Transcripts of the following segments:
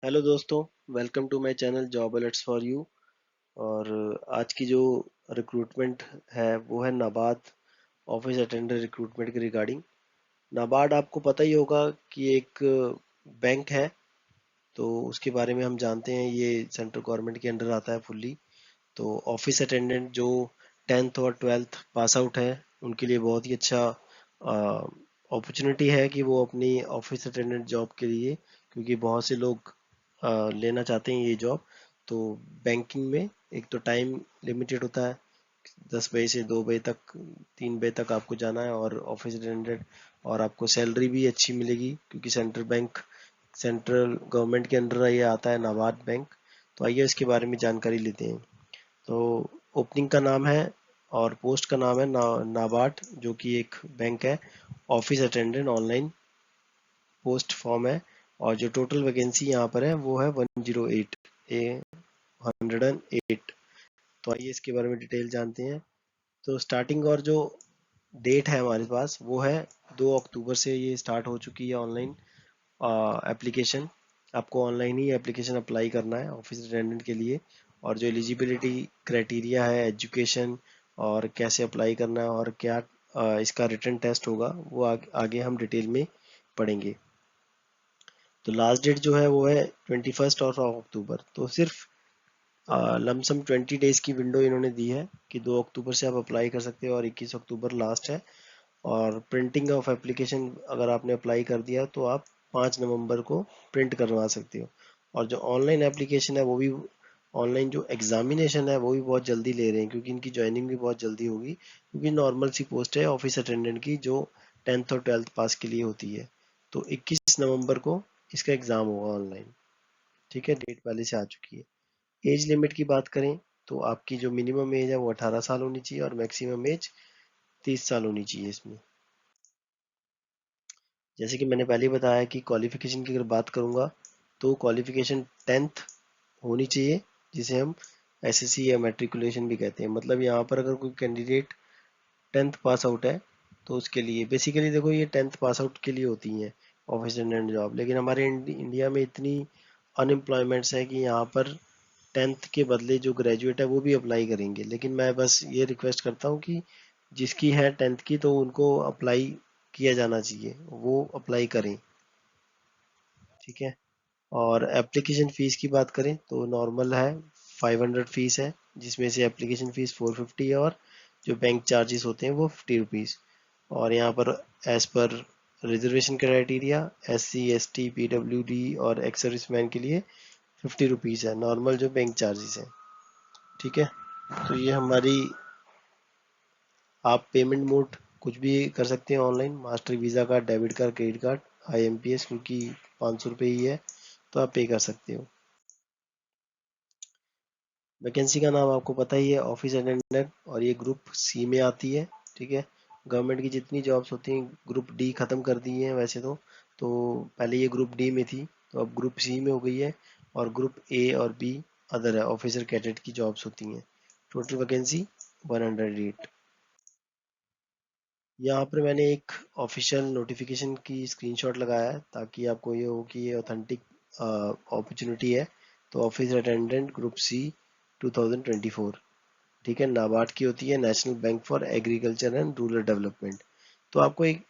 Hello दोस्तों, welcome to my channel job alerts for you. और आज की जो रिक्रूटमेंट है वो है नाबार्ड ऑफिस अटेंडर रिक्रूटमेंट के रिगार्डिंग। नाबार्ड आपको पता ही होगा कि एक बैंक है, तो उसके बारे में हम जानते हैं। ये सेंट्रल गवर्नमेंट के अंडर आता है फुल्ली। तो ऑफिस अटेंडेंट जो 10th और 12th पास आउट है उनके लिए बहुत ही अच्छा अपॉर्चुनिटी है कि वो अपनी ऑफिस अटेंडेंट जॉब के लिए, क्योंकि बहुत से लोग लेना चाहते हैं ये जॉब। तो बैंकिंग में एक तो टाइम लिमिटेड होता है, 10 बजे से 2 बजे तक, 3 बजे तक आपको जाना है और ऑफिस अटेंडेंट। और आपको सैलरी भी अच्छी मिलेगी क्योंकि सेंट्रल गवर्नमेंट के अंडर ये आता है नाबार्ड बैंक। तो आइए इसके बारे में जानकारी लेते हैं। तो ओपनिंग का नाम है और पोस्ट का नाम है नाबार्ड, जो कि एक बैंक है। Office attendant online post form है। और जो टोटल वैकेंसी यहाँ पर है वो है 108 108। तो आइए इसके बारे में डिटेल जानते हैं। तो स्टार्टिंग और जो डेट है हमारे पास वो है 2 अक्टूबर से ये स्टार्ट हो चुकी है ऑनलाइन एप्लीकेशन। आपको ऑनलाइन ही एप्लीकेशन अप्लाई करना है ऑफिस अटेंडेंट के लिए। और जो एलिजिबिलिटी क्राइटेरिया है, एजुकेशन और कैसे अप्लाई करना है और क्या इसका रिटन टेस्ट होगा वो आगे हम डिटेल में पढ़ेंगे। तो लास्ट डेट जो है वो है 21 ऑफ अक्टूबर। तो सिर्फ लमसम 20 डेज की विंडो इन्होंने दी है कि 2 अक्टूबर से आप अप्लाई कर सकते हो और 21 अक्टूबर लास्ट है। और प्रिंटिंग ऑफ एप्लीकेशन अगर आपने अप्लाई कर दिया तो आप 5 नवंबर को प्रिंट करवा सकते हो। और जो ऑनलाइन एप्लीकेशन है वो भी, ऑनलाइन जो एग्जामिनेशन है वो भी बहुत जल्दी ले रहे हैं क्योंकि इनकी ज्वाइनिंग भी बहुत जल्दी होगी, क्योंकि नॉर्मल सी पोस्ट है ऑफिस अटेंडेंट की जो 10th और 12th पास के लिए होती है। तो 21 नवंबर को इसका एग्ज़ाम होगा ऑनलाइन। ठीक है, डेट पहले से आ चुकी है। एज लिमिट की बात करें तो आपकी जो मिनिमम एज है वो 18 साल होनी चाहिए और मैक्सिमम एज 30 साल होनी चाहिए इसमें। जैसे कि मैंने पहले ही बताया कि क्वालिफिकेशन की अगर बात करूंगा तो क्वालिफिकेशन 10th होनी चाहिए, जिसे हम एसएससी या मैट्रिकुलेशन भी कहते हैं। मतलब यहाँ पर अगर कोई कैंडिडेट 10th पास आउट है तो उसके लिए बेसिकली देखो ये 10th पास आउट के लिए होती हैं ऑफिस अटेंडेंट जॉब। लेकिन हमारे इंडिया में इतनी अनएम्प्लॉयमेंट्स है कि यहाँ पर 10th के बदले जो ग्रेजुएट है वो भी अप्लाई करेंगे। लेकिन मैं बस ये रिक्वेस्ट करता हूँ कि जिसकी है 10th की तो उनको अप्लाई किया जाना चाहिए, वो अप्लाई करें। ठीक है। और एप्लीकेशन फ़ीस की बात करें तो नॉर्मल है 500 फीस है, जिसमें से एप्लीकेशन फ़ीस 450 है और जो बैंक चार्जेस होते हैं वो 50 रुपीज़। और यहाँ पर एज पर reservation criteria SC ST PWD और एक्स सर्विसमैन के लिए 50 रुपीज़ है नॉर्मल जो बैंक चार्जेस है। ठीक है। तो ये हमारी, आप पेमेंट मोड कुछ भी कर सकते हैं online, master visa card, debit card, credit card, IMPS, क्योंकि 500 रुपये ही है तो आप पे कर सकते हो। वैकेंसी का नाम आपको पता ही है, ऑफिस अटेंडेंट, और ये ग्रुप सी में आती है। ठीक है। गवर्नमेंट की जितनी जॉब्स होती हैं ग्रुप डी ख़त्म कर दी हैं वैसे तो पहले ये ग्रुप डी में थी, तो अब ग्रुप सी में हो गई है। और ग्रुप ए और बी अदर है, ऑफिसर कैडेट की जॉब्स होती हैं। Total vacancy 108। यहाँ पर मैंने एक ऑफिशियल नोटिफिकेशन की स्क्रीनशॉट लगाया है ताकि आपको ये हो कि ये ऑथेंटिक अपॉर्चुनिटी है। तो ऑफिस अटेंडेंट ग्रुप सी 2024। ठीक है, नाबार्ड की होती है, national bank for agriculture and rural development. तो आपको एक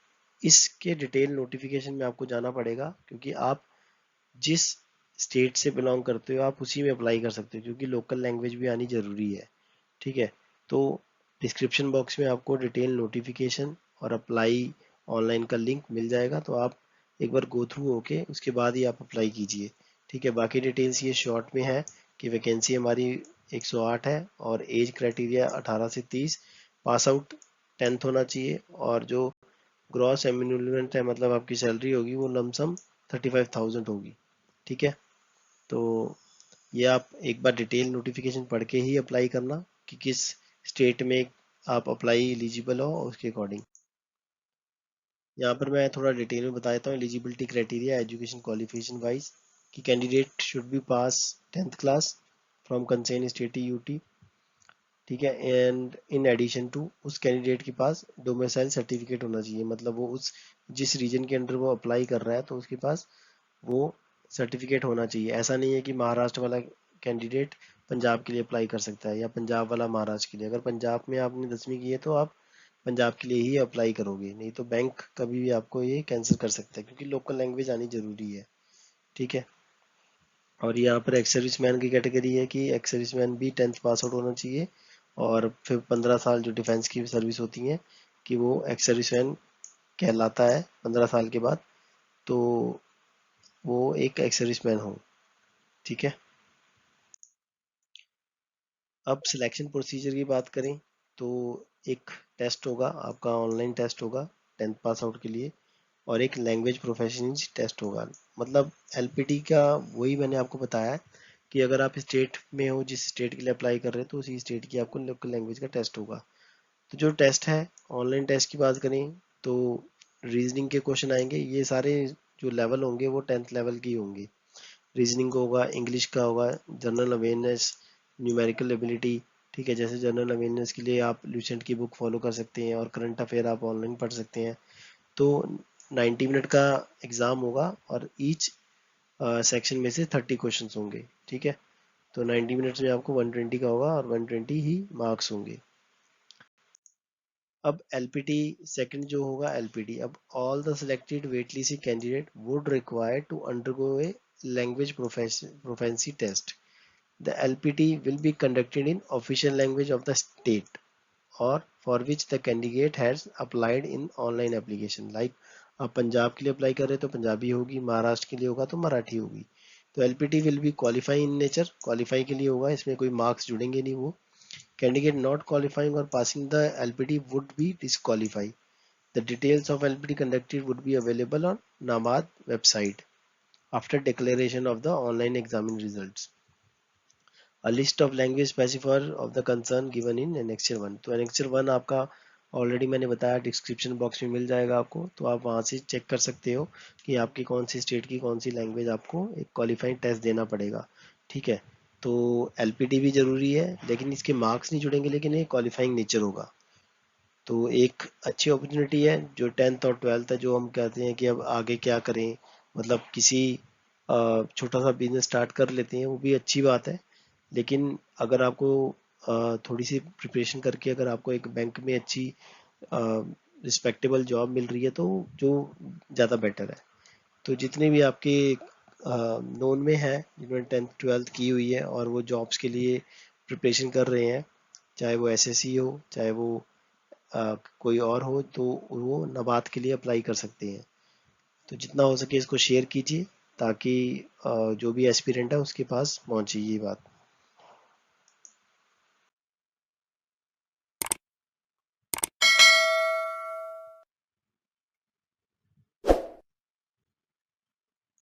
इसके डिटेल नोटिफिकेशन में आपको जाना पड़ेगा, क्योंकि आप जिस स्टेट से बिलोंग करते हो आप उसी में अप्लाई कर सकते हो, क्योंकि लोकल लैंग्वेज भी आनी ज़रूरी है। ठीक है। तो डिस्क्रिप्शन बॉक्स में आपको डिटेल नोटिफिकेशन और अप्लाई ऑनलाइन का लिंक मिल जाएगा, तो आप एक बार गो थ्रू होके उसके बाद ही आप अप्लाई कीजिए। ठीक है। बाकी डिटेल्स ये शॉर्ट में है कि वैकेंसी हमारी 108 है और एज क्राइटेरिया 18 से 30, पास आउट 10th होना चाहिए, और जो ग्रॉस एम्यूनमेंट है मतलब आपकी सैलरी होगी वो लमसम 35,000 होगी। ठीक है। तो ये आप एक बार डिटेल नोटिफिकेशन पढ़ के ही अप्लाई करना कि किस स्टेट में आप अप्लाई एलिजिबल हो और उसके अकॉर्डिंग। यहाँ पर मैं थोड़ा डिटेल में बता देता हूँ eligibility criteria education qualification wise, कि candidate should be pass 10th class from concerned state UT. ठीक है। एंड इन एडिशन टू उस कैंडिडेट के पास डोमिसाइल सर्टिफिकेट होना चाहिए, मतलब वो उस जिस रीजन के अंडर वो अप्लाई कर रहा है तो उसके पास वो सर्टिफिकेट होना चाहिए। ऐसा नहीं है कि महाराष्ट्र वाला कैंडिडेट पंजाब के लिए अप्लाई कर सकता है या पंजाब वाला महाराष्ट्र के लिए। अगर पंजाब में आपने 10वीं की है तो आप पंजाब के लिए ही अप्लाई करोगे, नहीं तो बैंक कभी भी आपको ये कैंसिल कर सकता है, क्योंकि लोकल लैंग्वेज आनी जरूरी है। ठीक है। और यहाँ पर एक्स सर्विस मैन की कैटेगरी है कि एक्स सर्विस मैन भी 10th पास आउट होना चाहिए, और फिर 15 साल जो डिफेंस की सर्विस होती है कि वो एक्स सर्विस मैन कहलाता है 15 साल के बाद, तो वो एक एक्स सर्विस मैन हो। ठीक है। अब सिलेक्शन प्रोसीजर की बात करें तो एक टेस्ट होगा आपका, ऑनलाइन टेस्ट होगा 10th पास आउट के लिए, और एक लैंग्वेज प्रोफेशनल टेस्ट होगा। मतलब एलपीटी का वही मैंने आपको बताया कि अगर आप स्टेट में हो, जिस स्टेट के लिए अप्लाई कर रहे हैं, तो उसी स्टेट की आपको लोकल लैंग्वेज का टेस्ट होगा। तो जो टेस्ट है, ऑनलाइन टेस्ट की बात करें तो रीजनिंग के क्वेश्चन आएंगे। ये सारे जो लेवल होंगे वो 10th लेवल के ही होंगे। रीजनिंग का होगा, इंग्लिश का होगा, जनरल अवेयरनेस, न्यूमेरिकल एबिलिटी। ठीक है, जैसे जनरल अवेयरनेस के लिए आप लूसेंट की बुक फॉलो कर सकते हैं और करंट अफेयर आप ऑनलाइन पढ़ सकते हैं। तो 90 मिनट का एग्जाम होगा और ईच सेक्शन में से 30 क्वेश्चन होंगे। ठीक है। तो 90 मिनट्स में आपको 120 का होगा और 120 ही मार्क्स होंगे। अब एलपीटी सेकंड जो होगा एलपीटी, अब all the selected wait list candidate would require to undergo a language proficiency test. The LPT will be conducted in official language of the state or for which the candidate has applied in online application. Like आप पंजाब के लिए apply कर रहे हैं तो पंजाबी होगी, महाराष्ट्र के लिए होगा तो मराठी होगी। तो LPT will be qualify in nature, qualify के लिए होगा, इसमें कोई मार्क्स जुड़ेंगे नहीं। वो कैंडिडेट नॉट क्वालिफाइंग और passing the LPT would be disqualify. The details of LPT conducted would be available on NABARD website after declaration of the online examine results. A list of language specifier of the concern given in annexure 1। तो annexure 1 आपका already मैंने बताया, description box में मिल जाएगा आपको, तो आप वहाँ से चेक कर सकते हो कि आपकी कौन सी स्टेट की कौन सी लैंग्वेज आपको एक क्वालिफाइंग टेस्ट देना पड़ेगा। ठीक है। तो एलपीटी भी जरूरी है, लेकिन इसके मार्क्स नहीं जुड़ेंगे, लेकिन ये क्वालिफाइंग नेचर होगा। तो एक अच्छी अपॉर्चुनिटी है जो 10th और 12th है, जो हम कहते हैं कि अब आगे क्या करें, मतलब किसी छोटा सा बिजनेस स्टार्ट कर लेते हैं, वो भी अच्छी बात है। लेकिन अगर आपको थोड़ी सी प्रिपरेशन करके अगर आपको एक बैंक में अच्छी रिस्पेक्टेबल जॉब मिल रही है तो जो ज़्यादा बेटर है। तो जितने भी आपके नोन में है जिन्होंने 10th 12th की हुई है और वो जॉब्स के लिए प्रिपरेशन कर रहे हैं, चाहे वो एसएससी हो, चाहे वो कोई और हो, तो वो नबात के लिए अप्लाई कर सकते हैं। तो जितना हो सके इसको शेयर कीजिए ताकि जो भी एस्पिरेंट है उसके पास पहुंचे ये बात।